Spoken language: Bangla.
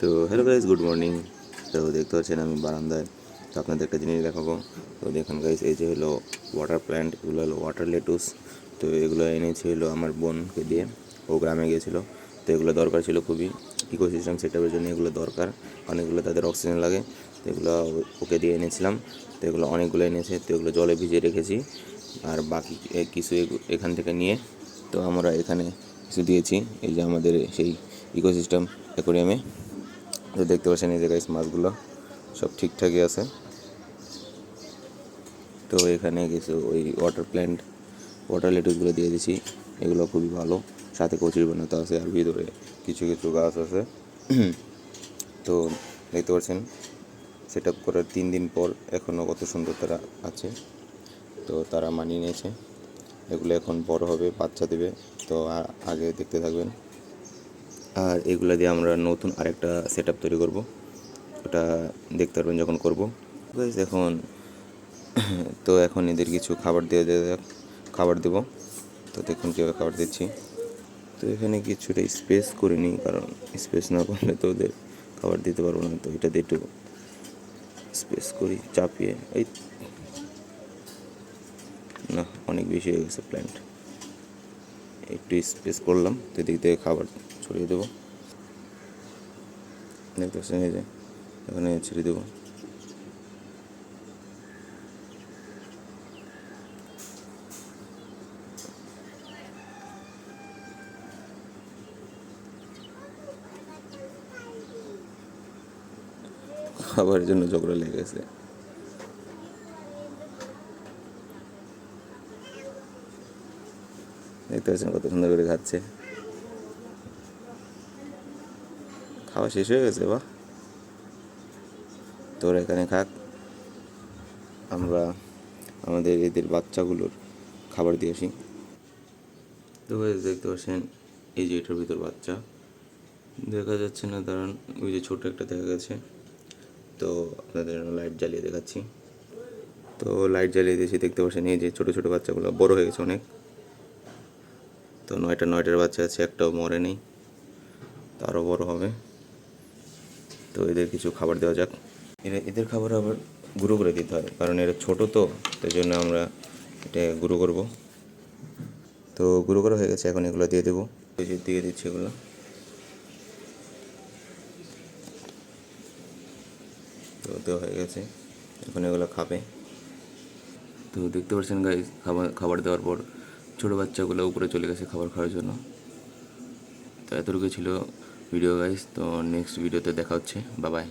তো হ্যালো গাইস, গুড মর্নিং। তো দেখতে পাচ্ছেন আমি বারান্দায়। তো আপনাদের একটা জিনিস দেখাবো। তো দেখুন গাইস, এই যে হলো ওয়াটার প্ল্যান্ট, এগুলো হলো ওয়াটার লেটুস। তো এগুলো এনেছি হলো আমার বোনকে দিয়ে, ও গ্রামে গিয়েছিলো। তো এগুলো দরকার ছিল খুবই, ইকোসিস্টেম সেটআপের জন্য এগুলো দরকার। অনেকগুলো তাদের অক্সিজেন লাগে, তো এগুলো ওকে দিয়ে এনেছিলাম। তো এগুলো অনেকগুলো এনেছে, তো এগুলো জলে ভিজিয়ে রেখেছি। আর বাকি কিছু এখান থেকে নিয়ে তো আমরা এখানে কিছু দিয়েছি, এই যে আমাদের সেই ইকোসিস্টেম অ্যাকোয়ারিয়ামে। তো দেখতে পাচ্ছেন এই জায়গায় মাছগুলো সব ঠিকঠাকই আছে। তো এখানে কিছু ওই ওয়াটার লেটুসগুলো দিয়ে দিছি, এগুলো খুবই ভালো। সাথে কচুরি বানাতে আছে, আর ভিতরে কিছু কিছু গাছ আছে। তো দেখতে পাচ্ছেন সেট আপ করার 3 দিন পর এখনও কত সুন্দর তারা আছে। তো তারা মানিয়ে নিয়েছে, এগুলো এখন বড় হবে, বাচ্চা দেবে। তো আগে দেখতে থাকবেন। আর এগুলো দিয়ে আমরা নতুন আরেকটা সেট আপ তৈরি করব, ওটা দেখতে পারবেন যখন করব। গাইস এখন এদের কিছু খাবার দিয়ে যাক, খাবার দেবো। তো দেখুন কীভাবে খাবার দিচ্ছি। তো এখানে কিছুটা স্পেস করে নিই, কারণ স্পেস না করলে তো ওদের খাবার দিতে পারবো না। তো এটা দিয়ে একটু স্পেস করি, চাপিয়ে। এই না, অনেক বেশি হয়ে গেছে প্ল্যান্ট, একটু স্পেস করলাম। তো দিক থেকে খাবার ছড়িয়ে দেবো, দেখতে পাচ্ছেন এই যে এখানে ছেড়ে দেবো। খাবারের জন্য ঝগড়া লেগে গেছে। দেখতে পাচ্ছেন কত সুন্দর করে খাচ্ছে। খাওয়া শেষ হয়ে গেছে, বাহ। তোর এখানে খাক, আমরা আমাদের এদের বাচ্চাগুলোর খাবার দিয়ে আসি। তো দেখতে পাচ্ছেন এই যে এটার ভিতর বাচ্চা দেখা যাচ্ছে না, দাঁড়ান, ওই যে ছোটো একটা দেখা গেছে। তো আপনাদের লাইট জ্বালিয়ে দেখাচ্ছি। তো লাইট জ্বালিয়ে দিয়েছি, দেখতে পাচ্ছেন এই যে ছোটো ছোটো বাচ্চাগুলো বড় হয়ে গেছে অনেক। তো নয়টার বাচ্চা আছে, একটাও মরে নেই, তো আরও বড়ো হবে। তো এদের কিছু খাবার দেওয়া যাক। এদের খাবার আবার গুঁড়ো করে দিতে হয়, কারণ এরা ছোটো, তো তাই জন্য আমরা এটা গুঁড়ো করব। তো গুঁড়ো করা হয়ে গেছে, এখন এগুলো দিয়ে দেবো। এই যে দিয়ে দিচ্ছি এগুলো। তো দেওয়া হয়ে গেছে, এখন এগুলো খাবে। তো দেখতে পাচ্ছেন গাইস, খাবার দেওয়ার পর ছোটো বাচ্চাগুলো উপরে চলে গেছে খাবার খাওয়ার জন্য। তো এতটুকু ছিল ভিডিও গাইস। তো নেক্সট ভিডিওতে দেখা হচ্ছে, বাই বাই।